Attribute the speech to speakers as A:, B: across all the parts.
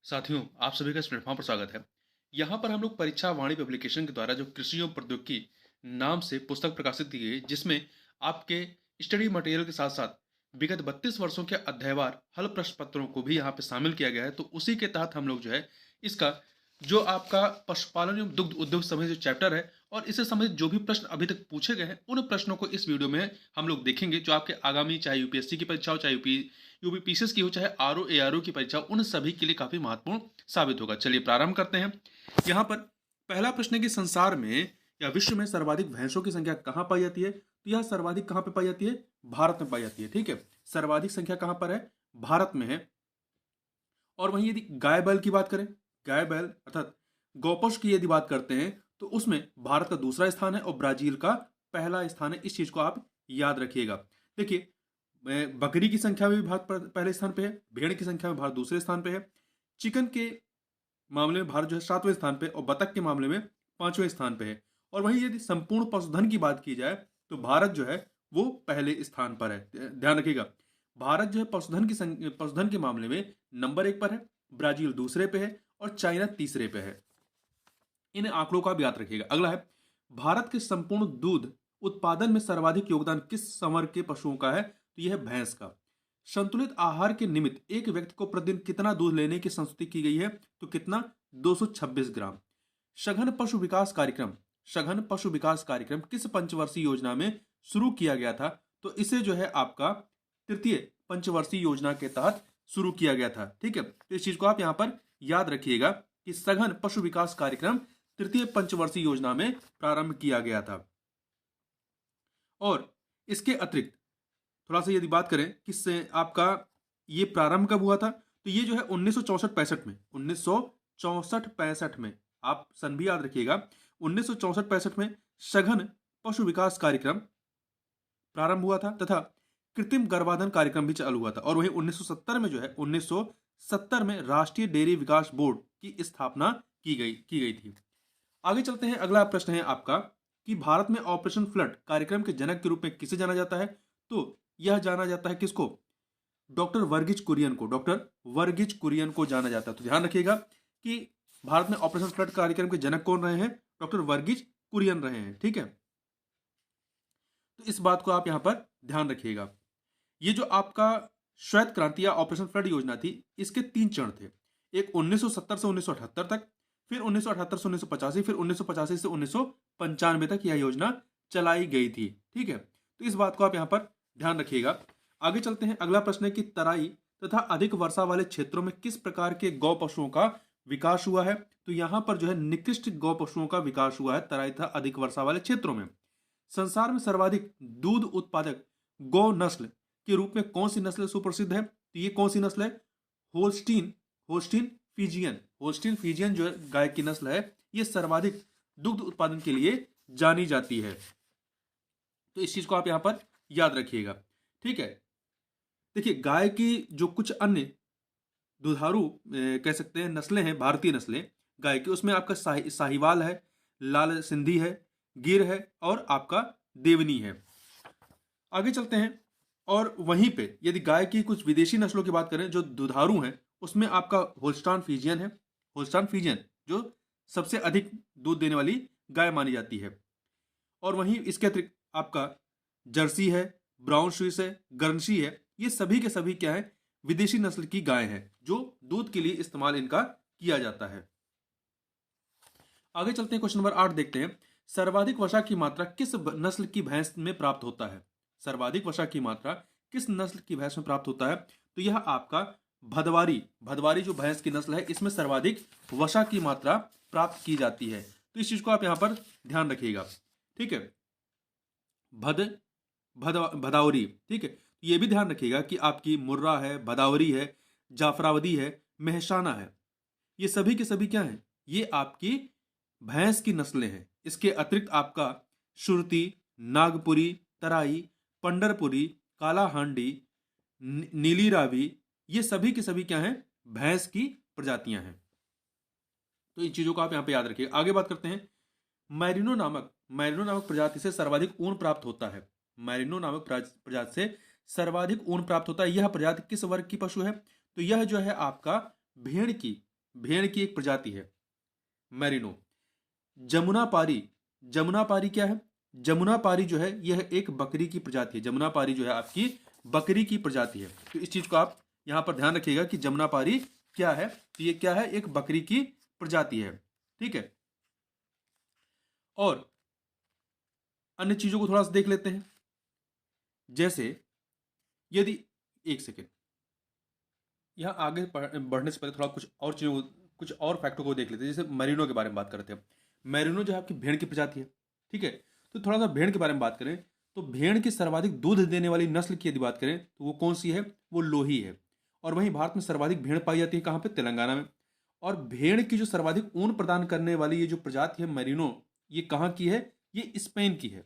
A: साथियों, आप सभी का इस प्लेटफॉर्म पर स्वागत है। यहाँ पर हम लोग परीक्षा वाणी पब्लिकेशन के द्वारा जो कृषि एवं प्रौद्योगिकी नाम से पुस्तक प्रकाशित की गई, जिसमें आपके स्टडी मटेरियल के साथ साथ विगत 32 वर्षों के अध्यायवार हल प्रश्न पत्रों को भी यहाँ पे शामिल किया गया है। तो उसी के तहत हम लोग जो है इसका जो आपका पशुपालन एवं दुग्ध उद्योग से संबंधित जो चैप्टर है और इससे संबंधित जो भी प्रश्न अभी तक पूछे गए हैं, उन प्रश्नों को इस वीडियो में हम लोग देखेंगे, जो आपके आगामी चाहे यूपीएससी की परीक्षा हो, चाहे यूपीपीसीएस की हो, चाहे आरओ एआरओ की परीक्षा हो, उन सभी के लिए काफी महत्वपूर्ण साबित होगा। चलिए प्रारंभ करते हैं। यहाँ पर पहला प्रश्न है कि संसार में या विश्व में सर्वाधिक भैंसों की संख्या कहाँ पाई जाती है? तो यह सर्वाधिक कहाँ पे पाई जाती है? भारत में पाई जाती है। ठीक है, सर्वाधिक संख्या कहाँ पर है? भारत में है। और वहीं यदि गाय बैल की बात करें, गाय बैल अर्थात गौपशु की यदि बात करते हैं, तो उसमें भारत का दूसरा स्थान है और ब्राजील का पहला स्थान है। इस चीज को आप याद रखिएगा। देखिए, बकरी की संख्या में भी भारत पहले स्थान पे है, भेड़ की संख्या में भारत दूसरे स्थान पे है, चिकन के मामले में भारत जो है 7वें स्थान पे और बतख के मामले में 5वें स्थान पे है। और वहीं यदि संपूर्ण पशुधन की बात की जाए तो भारत जो है वो पहले स्थान पर है। ध्यान रखिएगा, भारत जो है पशुधन के मामले में नंबर 1 पर है, ब्राजील दूसरे पे है और चाइना तीसरे पे है। इन आंकड़ों का भी याद रखिएगा। अगला है, भारत के संपूर्ण दूध उत्पादन में सर्वाधिक योगदान किस संवर्ग के पशुओं का है? तो यह है भैंस का। संतुलित आहार के निमित्त एक व्यक्ति को प्रतिदिन कितना दूध लेने की संस्तुति की गई है? तो कितना? 226 ग्राम। सघन पशु विकास कार्यक्रम, सघन पशु विकास कार्यक्रम किस पंचवर्षीय योजना में शुरू किया गया था? तो इसे जो है आपका तृतीय पंचवर्षीय योजना के तहत शुरू किया गया था। ठीक है, तो इस चीज को आप यहां पर याद रखिएगा कि सघन पशु विकास कार्यक्रम तृतीय पंचवर्षीय योजना में प्रारंभ किया गया था। और इसके अतिरिक्त थोड़ा सा यदि बात करें किससे आपका ये प्रारंभ कब हुआ था, तो ये जो है 1964-65 में, 1964-65 में, आप सन भी याद रखिएगा, 1964-65 में सघन पशु विकास कार्यक्रम प्रारंभ हुआ था तथा कृत्रिम गर्भाधान कार्यक्रम भी चालू हुआ था। और वहीं 1970 में जो है 1970 में राष्ट्रीय डेयरी विकास बोर्ड की स्थापना की गई थी। आगे चलते हैं। अगला प्रश्न है आपका कि भारत में ऑपरेशन फ्लड कार्यक्रम के जनक के रूप में किसे जाना जाता है? तो यह जाना जाता है किसको? डॉक्टर वर्गीज कुरियन को। डॉक्टर वर्गीज कुरियन को जाना जाता है। तो ध्यान रखिएगा कि भारत में ऑपरेशन फ्लड कार्यक्रम के जनक कौन रहे हैं? डॉक्टर वर्गीज कुरियन रहे हैं। ठीक है, तो इस बात को आप यहां पर ध्यान रखिएगा। ये जो आपका श्वेत क्रांति या ऑपरेशन फ्लड योजना थी, इसके 3 चरण थे। एक 1970 से 1978 तक, फिर 1978 से 1985, फिर 1985 से 1995 तक यह योजना चलाई गई थी। ठीक है, तो इस बात को आप यहां पर ध्यान रखिएगा। आगे चलते हैं। अगला प्रश्न है कि तराई तथा अधिक वर्षा वाले क्षेत्रों में किस प्रकार के गौ पशुओं का विकास हुआ है? तो यहां पर जो है निकृष्ट गौ पशुओं का विकास हुआ है तराई तथा अधिक वर्षा वाले क्षेत्रों में। संसार में सर्वाधिक दूध उत्पादक गौ नस्ल के रूप में कौन सी नस्ल सुप्रसिद्ध है? तो ये कौन सी नस्ल है? Holstein Holstein Fijian. Holstein Fijian जो गाय की नस्ल है, ये सर्वाधिक दुग्ध उत्पादन के लिए जानी जाती है। तो इस चीज को आप यहां पर याद रखिएगा। ठीक है, देखिए, गाय की जो कुछ अन्य दुधारू कह सकते हैं नस्लें हैं, भारतीय नस्लें गाय की, उसमें आपका साहिवाल है, लाल सिंधी है, गिर है और आपका देवनी है। आगे चलते हैं। और वहीं पे यदि गाय की कुछ विदेशी नस्लों की बात करें जो दुधारू हैं, उसमें आपका होल्स्टाइन फीजियन है। होल्स्टाइन फीजियन जो सबसे अधिक दूध देने वाली गाय मानी जाती है। और वहीं इसके अतिरिक्त आपका जर्सी है, ब्राउन स्विस है, गर्नशी है। ये सभी के सभी क्या है? विदेशी नस्ल की गाय है जो दूध के लिए इस्तेमाल इनका किया जाता है। आगे चलते हैं, क्वेश्चन नंबर 8 देखते हैं। सर्वाधिक वसा की मात्रा किस नस्ल की भैंस में प्राप्त होता है? सर्वाधिक वसा की मात्रा किस नस्ल की भैंस में प्राप्त होता है? तो यह आपका भदवारी जो भैंस की नस्ल है, इसमें सर्वाधिक वसा की मात्रा प्राप्त की जाती है। तो इस चीज को आप यहां पर ध्यान रखिएगा। ठीक है, भदावरी। ठीक है, ये भी ध्यान रखिएगा कि आपकी मुर्रा है, भदावरी है, जाफरावदी है, मेहसाना है, ये सभी के सभी क्या हैं? ये आपकी भैंस की नस्लें हैं। इसके अतिरिक्त आपका सुरती, नागपुरी, तराई, पंडरपुरी, काला हांडी, नीली रावी, ये सभी के सभी क्या हैं? भैंस की प्रजातियां हैं। तो इन चीजों को आप यहां पे याद रखिए। आगे बात करते हैं। मैरिनो नामक प्रजाति से सर्वाधिक ऊन प्राप्त होता है। मैरिनो नामक प्रजाति से सर्वाधिक ऊन प्राप्त होता है। यह प्रजाति किस वर्ग की पशु है? तो यह जो है आपका भेड़ की भेड़ की एक प्रजाति है मैरिनो। जमुनापारी, जमुनापारी क्या है? जमुनापारी जो है यह एक बकरी की प्रजाति है। जमुनापारी जो है आपकी बकरी की प्रजाति है। तो इस चीज को आप यहां पर ध्यान रखिएगा कि जमुनापारी क्या है। तो ये क्या है? एक बकरी की प्रजाति है। ठीक है, और अन्य चीजों को थोड़ा सा देख लेते हैं। जैसे यदि, एक सेकेंड, यहां आगे बढ़ने से पहले थोड़ा कुछ और चीजों, कुछ और फैक्टों को देख लेते हैं। जैसे मैरिनो के बारे में बात करते हैं। मैरिनो जो है आपकी भेड़ की प्रजाति है। ठीक है, तो थोड़ा सा भेड़ के बारे में बात करें तो भेड़ की सर्वाधिक दूध देने वाली नस्ल की यदि बात करें तो वो कौन सी है? वो लोही है। और वहीं भारत में सर्वाधिक भेड़ पाई जाती है कहां पे? तेलंगाना में। और भेड़ की जो सर्वाधिक ऊन प्रदान करने वाली ये जो प्रजाति है मैरिनो, ये कहां की है? ये स्पेन की है।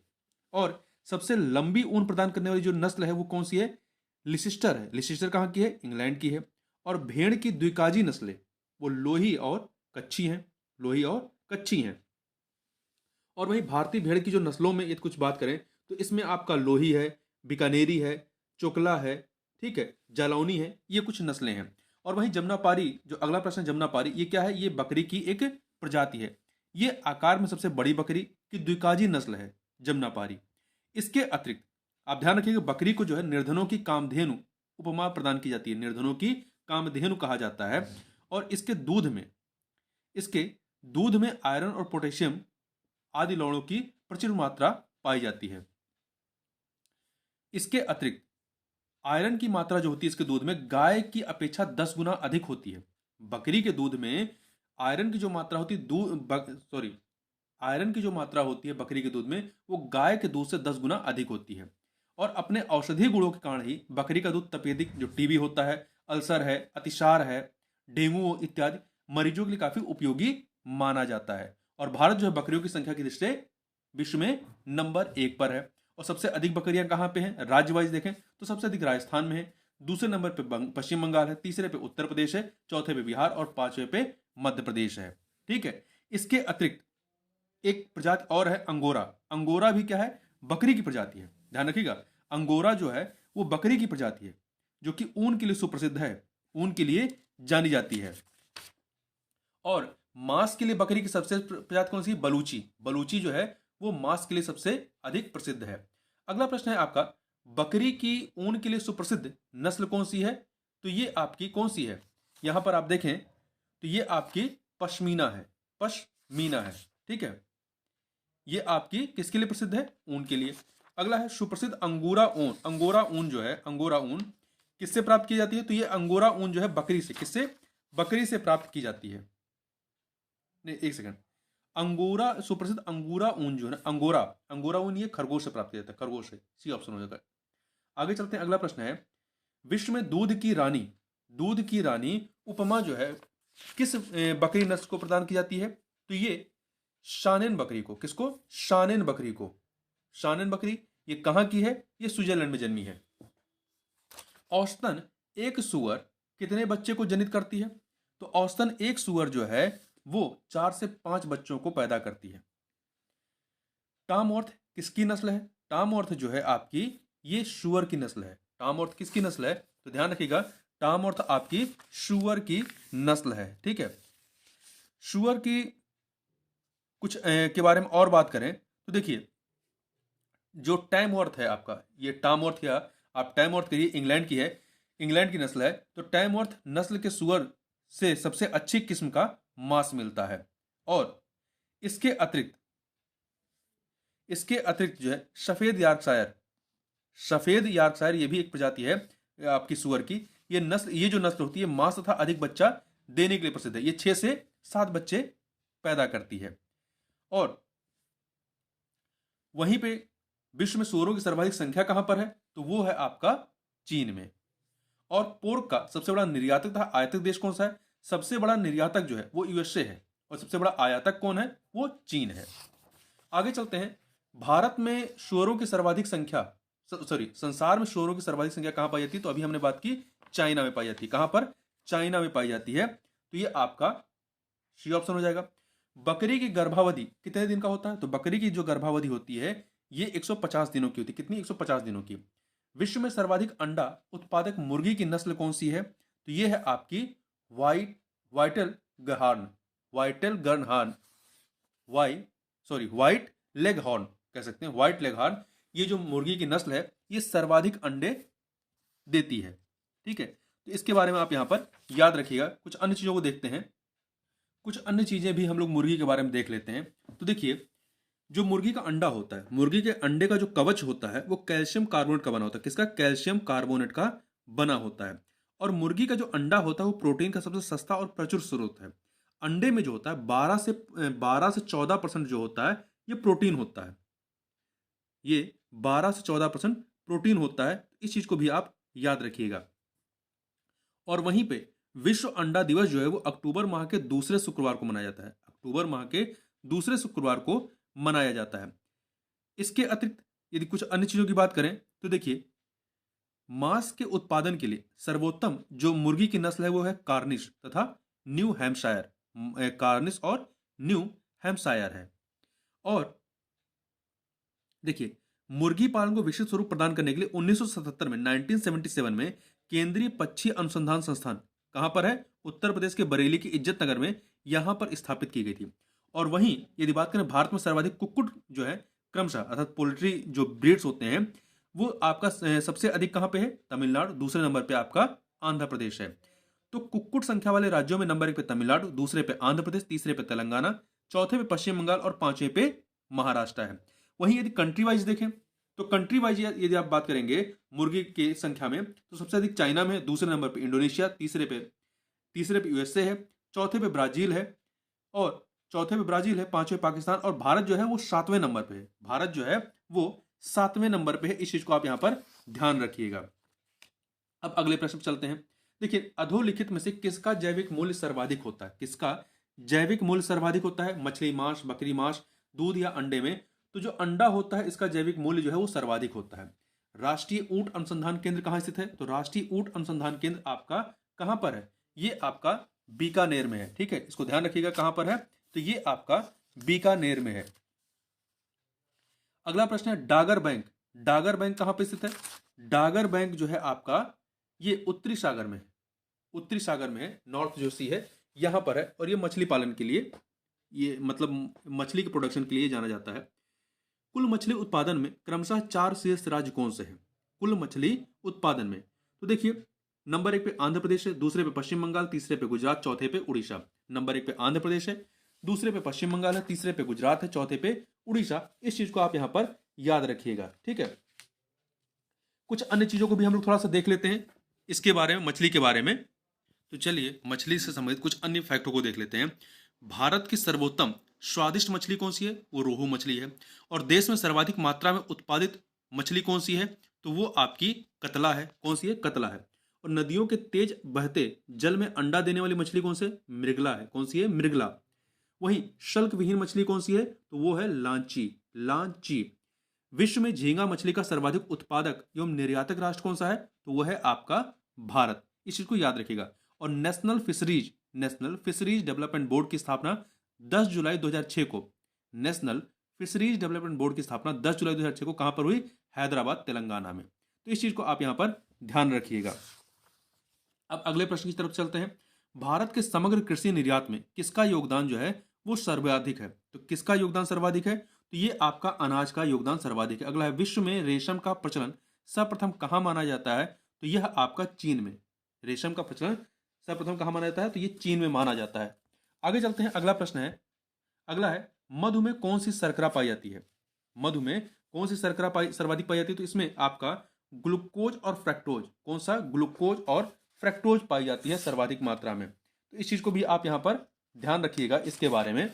A: और सबसे लंबी ऊन प्रदान करने वाली जो नस्ल है वो कौन सी है? लिसिस्टर है। लिसिस्टर कहां की है? इंग्लैंड की है। और भेड़ की द्विकाजी नस्लें वो लोही और कच्छी हैं। लोही और कच्छी हैं। और वहीं भारतीय भेड़ की जो नस्लों में यदि कुछ बात करें तो इसमें आपका लोही है, बीकानेरी है, चोकला है, ठीक है, जालौनी है, ये कुछ नस्लें हैं। और वहीं जमुनापारी, जो अगला प्रश्न जमुनापारी, ये क्या है? ये बकरी की एक प्रजाति है। ये आकार में सबसे बड़ी बकरी की द्विकाजी नस्ल है जमुनापारी। इसके अतिरिक्त आप ध्यान रखिएगा, बकरी को जो है निर्धनों की कामधेनु उपमा प्रदान की जाती है। निर्धनों की कामधेनु कहा जाता है। और इसके दूध में आयरन और पोटेशियम आदि लवणों की प्रचुर मात्रा पाई जाती है। इसके अतिरिक्त आयरन की मात्रा जो होती है इसके दूध में गाय की अपेक्षा 10 गुना अधिक होती है। बकरी के दूध में आयरन की जो मात्रा होती है आयरन की जो मात्रा होती है बकरी के दूध में वो गाय के दूध से 10 गुना अधिक होती है। और अपने औषधीय गुणों के कारण ही बकरी का दूध तपेदिक, जो टीबी होता है, अल्सर है, अतिसार है, डेंगू इत्यादि मरीजों के लिए काफी उपयोगी माना जाता है। और भारत जो है बकरियों की संख्या की दृष्टि से विश्व में नंबर 1 पर है। और सबसे अधिक बकरियां कहां पे हैं? राज्य वाइज देखें तो सबसे अधिक राजस्थान में है, दूसरे नंबर पे पश्चिम बंगाल है, तीसरे पे उत्तर प्रदेश है, चौथे पे बिहार और पांचवे पे मध्य प्रदेश है। ठीक है, इसके अतिरिक्त एक प्रजाति और है अंगोरा। अंगोरा भी क्या है? बकरी की प्रजाति है। ध्यान रखिएगा, अंगोरा जो है वो बकरी की प्रजाति है जो कि ऊन के लिए सुप्रसिद्ध है, ऊन के लिए जानी जाती है। और मांस के लिए बकरी की सबसे प्रजाति कौन सी? बलूची। बलूची जो है वो मांस के लिए सबसे अधिक प्रसिद्ध है। अगला प्रश्न है आपका, बकरी की ऊन के लिए सुप्रसिद्ध नस्ल कौन सी है? तो ये आपकी कौन सी है? यहां पर आप देखें तो ये आपकी पश्मीना है। पश्मीना है। ठीक है, ये आपकी किसके लिए प्रसिद्ध है? ऊन के लिए। अगला है सुप्रसिद्ध अंगोरा ऊन। अंगोरा ऊन जो है, अंगोरा ऊन किससे प्राप्त की जाती है? तो ये अंगोरा ऊन जो है बकरी से, किससे? बकरी से प्राप्त की जाती है। नहीं, एक सेकंड, अंगोरा, सुप्रसिद्ध अंगोरा ऊन जो है ना, अंगोरा, अंगोरा ऊन ये खरगोश से प्राप्त किया जाता है। खरगोश से, सी ऑप्शन हो जाएगा। आगे चलते हैं, अगला प्रश्न है, विश्व में दूध की रानी उपमा जो है किस बकरी नस्ल को प्रदान की जाती है? तो ये शानेन बकरी को। किसको? शानेन बकरी को। शानेन बकरी ये कहां की है? ये स्विट्जरलैंड में जन्मी है। औसतन एक सुअर कितने बच्चे को जनित करती है? तो औसतन एक सुअर जो है वो 4 से 5 बच्चों को पैदा करती है। टामवर्थ किसकी नस्ल है? टामवर्थ जो है आपकी ये शुअर की नस्ल है। टामवर्थ किसकी नस्ल है? तो ध्यान रखिएगा, टामवर्थ आपकी शुअर की नस्ल है। ठीक है, शुअर की कुछ के बारे में और बात करें तो देखिए, जो टैमवर्थ है आपका, ये टामवर्थ, या आप टैमवर्थ करिए, इंग्लैंड की है, इंग्लैंड की नस्ल है। तो टैमवर्थ नस्ल के सुअर से सबसे अच्छी किस्म का मांस मिलता है। और इसके अतिरिक्त जो है सफेद यॉर्कशायर ये भी एक प्रजाति है आपकी सुअर की। ये जो नस्ल होती है मांस तथा अधिक बच्चा देने के लिए प्रसिद्ध है। ये 6 से 7 बच्चे पैदा करती है। और वहीं पे विश्व में सुअरों की सर्वाधिक संख्या कहां पर है? तो वो है आपका चीन में। और पोर्क का सबसे बड़ा निर्यातक तथा आयातक देश कौन सा है? सबसे बड़ा निर्यातक जो है वो यूएसए है। और सबसे बड़ा आयातक कौन है? वो चीन है। आगे चलते हैं, भारत में सुअरों की सर्वाधिक संख्या, संसार में सुअरों की सर्वाधिक संख्या कहां पाई जाती है? तो अभी हमने बात की चाइना में पाई जाती है। कहां पर? चाइना में पाई जाती है। तो ये आपका सी ऑप्शन हो जाएगा। बकरी की गर्भावधि कितने दिन का होता है? तो बकरी की जो गर्भावधि होती है ये 150 दिनों की होती है। कितनी? 150 दिनों की। विश्व में सर्वाधिक अंडा उत्पादक मुर्गी की नस्ल कौन सी है? तो ये है आपकी व्हाइटल horn, whitetail gun horn, white leghorn कह सकते हैं, व्हाइट लेग हॉर्न, ये जो मुर्गी की नस्ल है ये सर्वाधिक अंडे देती है। ठीक है, तो इसके बारे में आप यहाँ पर याद रखिएगा। कुछ अन्य चीजों को देखते हैं, कुछ अन्य चीजें भी हम लोग मुर्गी के बारे में देख लेते हैं। तो देखिए, जो मुर्गी का अंडा होता है, मुर्गी के अंडे का जो कवच होता है वो कैल्शियम कार्बोनेट का बना होता है। किसका? कैल्शियम कार्बोनेट का बना होता है। और मुर्गी का जो अंडा होता है वो प्रोटीन का सबसे सस्ता और प्रचुर स्रोत है। अंडे में जो होता है 12 से 14% जो होता है ये प्रोटीन होता है। ये 12 से 14% प्रोटीन होता है, इस चीज को भी आप याद रखिएगा। और वहीं पे विश्व अंडा दिवस जो है वो अक्टूबर माह के दूसरे शुक्रवार को मनाया जाता है। अक्टूबर माह के दूसरे शुक्रवार को मनाया जाता है। इसके अतिरिक्त यदि कुछ अन्य चीजों की बात करें तो देखिए, मांस के उत्पादन के लिए सर्वोत्तम जो मुर्गी की नस्ल है वो है कार्निश तथा न्यू हैम्पशायर। कार्निश और न्यू हैम्पशायर है। और देखिए, मुर्गी पालन को विकसित स्वरूप प्रदान करने के लिए 1977 में 1977 में केंद्रीय पक्षी अनुसंधान संस्थान कहां पर है? उत्तर प्रदेश के बरेली के इज्जत नगर में यहां पर स्थापित की गई थी। और वहीं यदि बात करें भारत में सर्वाधिक कुक्कुट जो है क्रमशः अर्थात पोल्ट्री जो ब्रीड्स होते हैं वो आपका सबसे अधिक कहां पे है? तमिलनाडु, दूसरे नंबर पे आपका आंध्र प्रदेश है। तो कुक्कुट संख्या वाले राज्यों में नंबर 1 पे तमिलनाडु, दूसरे पे आंध्र प्रदेश, तीसरे पे तेलंगाना, चौथे पे पश्चिम बंगाल और पांचवें पे महाराष्ट्र है। वहीं यदि कंट्री वाइज देखें तो कंट्री वाइज यदि आप बात करेंगे मुर्गी की संख्या में तो सबसे अधिक चाइना में है, दूसरे नंबर पे इंडोनेशिया, तीसरे पे यूएसए है, चौथे पे ब्राजील है, पांचवें पाकिस्तान, और भारत जो है वो 7वें नंबर पे है। भारत जो है वो 7वें नंबर पे है। इस चीज को आप यहां पर ध्यान रखिएगा। अब अगले प्रश्न पे चलते हैं। देखिए, अधोलिखित में से किसका जैविक मूल्य सर्वाधिक होता है? किसका जैविक मूल्य सर्वाधिक होता है? मछली मांस, बकरी मांस, दूध या अंडे में? तो जो अंडा होता है इसका जैविक मूल्य जो है वो सर्वाधिक होता है। राष्ट्रीय ऊंट अनुसंधान केंद्र कहां स्थित है? तो राष्ट्रीय ऊंट अनुसंधान केंद्र आपका कहां पर है? ये आपका बीकानेर में है। ठीक है, इसको ध्यान रखिएगा कहां पर है, तो ये आपका बीकानेर में है। अगला प्रश्न है डागर बैंक। डागर बैंक कहां पे स्थित है? डागर बैंक जो है आपका ये उत्तरी सागर में है। उत्तरी सागर में है, नॉर्थ जो सी है यहां पर है। और ये मछली पालन के लिए, ये मतलब मछली के प्रोडक्शन के लिए जाना जाता है। कुल मछली उत्पादन में क्रमशः 4 शीर्ष राज्य कौन से हैं? कुल मछली उत्पादन में तो देखिए, नंबर 1 पे आंध्र प्रदेश है, दूसरे पे पश्चिम बंगाल, तीसरे पे गुजरात, चौथे पे उड़ीसा। नंबर 1 पे आंध्र प्रदेश है, दूसरे पे पश्चिम बंगाल है, तीसरे पे गुजरात है, चौथे पे उड़ीसा। इस चीज को आप यहां पर याद रखिएगा। ठीक है, कुछ अन्य चीजों को भी हम लोग थोड़ा सा देख लेते हैं इसके बारे में, मछली के बारे में। तो चलिए मछली से संबंधित कुछ अन्य फैक्टों को देख लेते हैं। भारत की सर्वोत्तम स्वादिष्ट मछली कौन सी है? वो रोहू मछली है। और देश में सर्वाधिक मात्रा में उत्पादित मछली कौन सी है? तो वो आपकी कतला है। कौन सी है? कतला है। और नदियों के तेज बहते जल में अंडा देने वाली मछली कौन सी? मृगला है। कौन सी है? मृगला। वहीं शल्क विहीन मछली कौन सी है? तो वो है लांची। लांची। विश्व में झींगा मछली का सर्वाधिक उत्पादक एवं निर्यातक राष्ट्र कौन सा है? तो वो है आपका भारत। इस चीज को याद रखिएगा। और नेशनल फिशरीज डेवलपमेंट बोर्ड की स्थापना 10 जुलाई 2006 को, नेशनल फिशरीज डेवलपमेंट बोर्ड की स्थापना 10 जुलाई 2006 को कहां पर हुई? हैदराबाद, तेलंगाना में। तो इस चीज को आप यहां पर ध्यान रखिएगा। अब अगले प्रश्न की तरफ चलते हैं। भारत के समग्र कृषि निर्यात में किसका योगदान जो है वो सर्वाधिक है? तो किसका योगदान सर्वाधिक है? तो ये आपका अनाज का योगदान सर्वाधिक है। अगला है, विश्व में रेशम का प्रचलन सर्वप्रथम कहां माना जाता है? तो यह आपका चीन में। रेशम का प्रचलन सर्वप्रथम कहां माना जाता है? तो ये चीन में माना जाता है। आगे चलते हैं। अगला है मधु में कौन सी शर्करा पाई जाती है? मधु में कौन सी शर्करा सर्वाधिक पाई जाती है? तो इसमें आपका ग्लूकोज और फ्रक्टोज, कौन सा? ग्लूकोज और फ्रक्टोज पाई जाती है सर्वाधिक मात्रा में। तो इस चीज को भी आप यहां पर ध्यान रखिएगा इसके बारे में।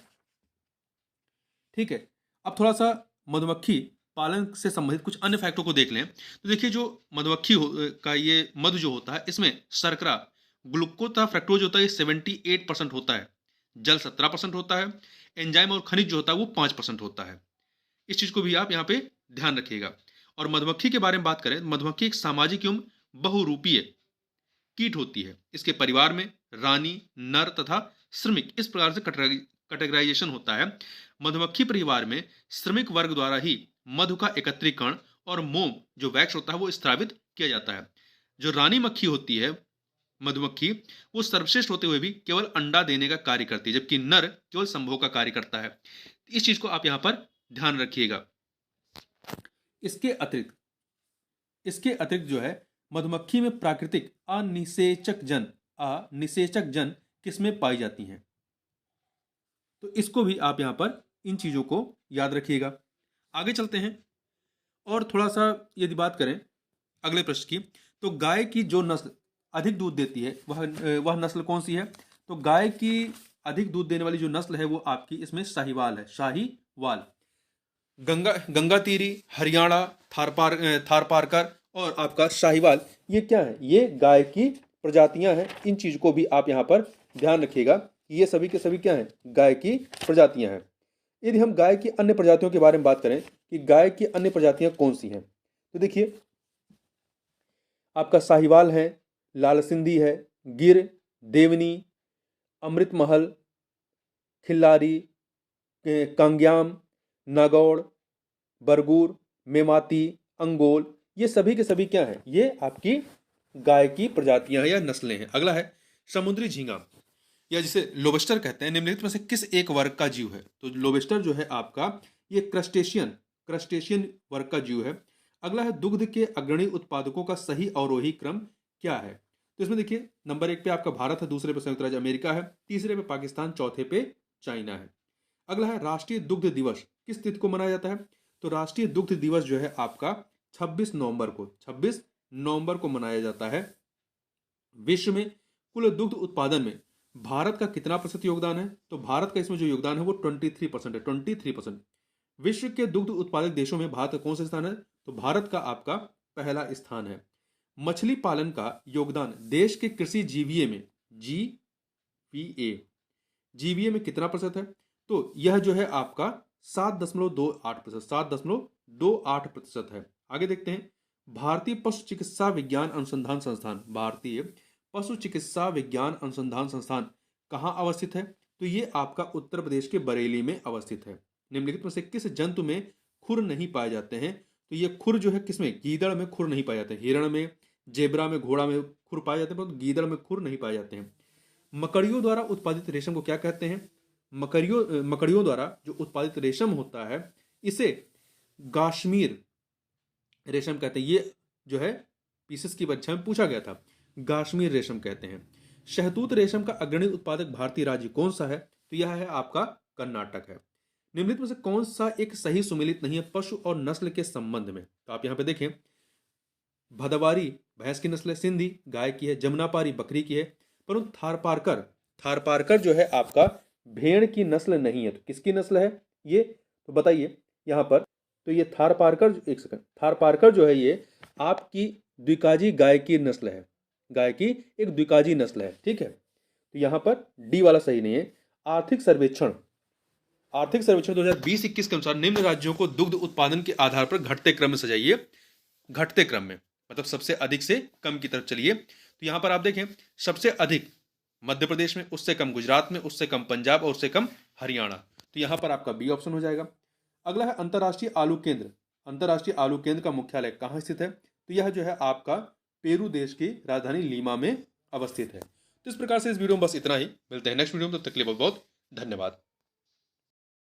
A: ठीक है, अब थोड़ा सा मधुमक्खी पालन से संबंधित कुछ अन्य फैक्टों को देख लें। तो देखिए, जो मधुमक्खी का ये मधु जो होता है इसमें शर्करा, ग्लूकोज तथा फ्रक्टोज होता है, ये 78% होता है। जल 17% होता है। एंजाइम और खनिज जो होता है वो 5% होता है। इस चीज को भी आप यहाँ पे ध्यान रखिएगा। और मधुमक्खी के बारे में बात करें, मधुमक्खी एक सामाजिक एवं बहुरूपीय कीट होती है। इसके परिवार में रानी, नर तथा श्रमिक इस प्रकार से कैटेगराइजेशन होता है। मधुमक्खी परिवार में श्रमिक वर्ग द्वारा ही मधु का एकत्रीकरण और मोम जो वैक्स होता है वो स्त्रावित किया जाता है। जो रानी मक्खी होती है मधुमक्खी वो सर्वश्रेष्ठ होते हुए भी केवल अंडा देने का कार्य करती है, जबकि नर केवल संभोग का कार्य करता है। इस चीज को आप यहाँ पर ध्यान रखिएगा। इसके अतिरिक्त जो है मधुमक्खी में प्राकृतिक अनिषेचक जन किस्में पाई जाती हैं। तो इसको भी आप यहाँ पर इन चीजों को याद रखिएगा। आगे चलते हैं और थोड़ा सा यदि बात करें अगले प्रश्न की, तो गाय की जो नस्ल अधिक दूध देती है वह नस्ल कौन सी है? तो गाय की अधिक दूध देने वाली जो नस्ल है वो आपकी इसमें शाहीवाल है, शाहीवाल। गंगातीरी, हरियाणा, थारपारकर और आपका शाहीवाल, ये क्या है? ये गाय की प्रजातियां हैं। इन चीज को भी आप यहाँ पर ध्यान रखिएगा। ये सभी के सभी क्या हैं? गाय की प्रजातियां हैं। यदि हम गाय की अन्य प्रजातियों के बारे में बात करें कि गाय की अन्य प्रजातियां कौन सी हैं, तो देखिए आपका साहिवाल है, लाल सिंधी है, गिर, देवनी, अमृतमहल, खिल्लारी, कांग्याम, नागौड़, बरगुर, मेमाती, अंगोल, ये सभी के सभी क्या हैं? ये आपकी गाय की प्रजातियां हैं या नस्लें हैं। अगला है समुद्री झींगा या जिसे लोबस्टर कहते हैं, निम्नलिखित में से किस एक वर्ग का जीव है? तो लोबस्टर जो है आपका ये क्रस्टेशियन वर्ग का जीव है। अगला है दुग्ध के अग्रणी उत्पादकों का सही अवरोही क्रम क्या है? तो इसमें देखिए नंबर 1 पे आपका भारत है, दूसरे पे संयुक्त राज्य अमेरिका है, तीसरे पे पाकिस्तान, चौथे पे चाइना है। अगला है राष्ट्रीय दुग्ध दिवस किस तिथि को मनाया जाता है? तो राष्ट्रीय दुग्ध दिवस जो है आपका 26 नवंबर को मनाया जाता है। विश्व में कुल दुग्ध उत्पादन में भारत का कितना प्रतिशत योगदान है? तो भारत का इसमें जो योगदान है वो 23% है, 23%। विश्व के दुग्ध उत्पादक देशों में भारत का कौन सा स्थान है? तो भारत का आपका पहला स्थान है। मछली पालन का योगदान देश के कृषि जीवीए में जीवीए में कितना प्रतिशत है? तो यह जो है आपका 7.28% है। आगे देखते हैं भारतीय पशु चिकित्सा विज्ञान अनुसंधान कहाँ अवस्थित है? तो ये आपका उत्तर प्रदेश के बरेली में अवस्थित है। निम्नलिखित में से किस जंतु में खुर नहीं पाए जाते हैं? तो ये खुर जो है किसमें? गीदड़ में खुर नहीं पाए जाते हैं। हिरण में, जेबरा में, घोड़ा में खुर पाए जाते हैं, परंतु गीदड़ में खुर नहीं पाए जाते हैं। मकड़ियों द्वारा उत्पादित रेशम को क्या कहते हैं? मकड़ियों द्वारा जो उत्पादित रेशम होता है इसे गाश्मीर रेशम कहते हैं। ये जो है पीसेस की परीक्षा में पूछा गया था, गाश्मीर रेशम कहते हैं। शहतूत रेशम का अग्रणी उत्पादक भारतीय राज्य कौन सा है? तो यह है आपका कर्नाटक है। निम्नलिखित में से कौन सा एक सही सुमेलित नहीं है पशु और नस्ल के संबंध में? तो आप यहां पे देखें भदवारी भैंस की नस्ल है, सिंधी गाय की है, जमुनापारी बकरी की है, परंतु थारपारकर जो है आपका भेड़ की नस्ल नहीं है। तो किसकी नस्ल है ये? तो बताइए यहां पर। तो ये थारपारकर जो है ये आपकी द्विकाजी गाय की नस्ल है, गाय की एक द्विकाजी नस्ल है। ठीक है, तो यहां पर डी वाला सही नहीं है। आर्थिक सर्वेक्षण 2020-21 के अनुसार निम्न राज्यों को दुग्ध उत्पादन के आधार पर घटते क्रम में सजाइए। घटते क्रम में मतलब सबसे अधिक से कम की तरफ चलिए। तो यहां पर आप देखें सबसे अधिक मध्य प्रदेश में, उससे कम गुजरात में, उससे कम पंजाब और उससे कम हरियाणा। तो यहां पर आपका बी ऑप्शन हो जाएगा। अगला है अंतर्राष्ट्रीय आलू केंद्र का मुख्यालय कहां स्थित है? तो यह जो है आपका पेरू देश की राजधानी लीमा में अवस्थित है। तो इस प्रकार से इस वीडियो में बस इतना ही। मिलते हैं नेक्स्ट वीडियो में, तब तक के लिए बहुत बहुत धन्यवाद।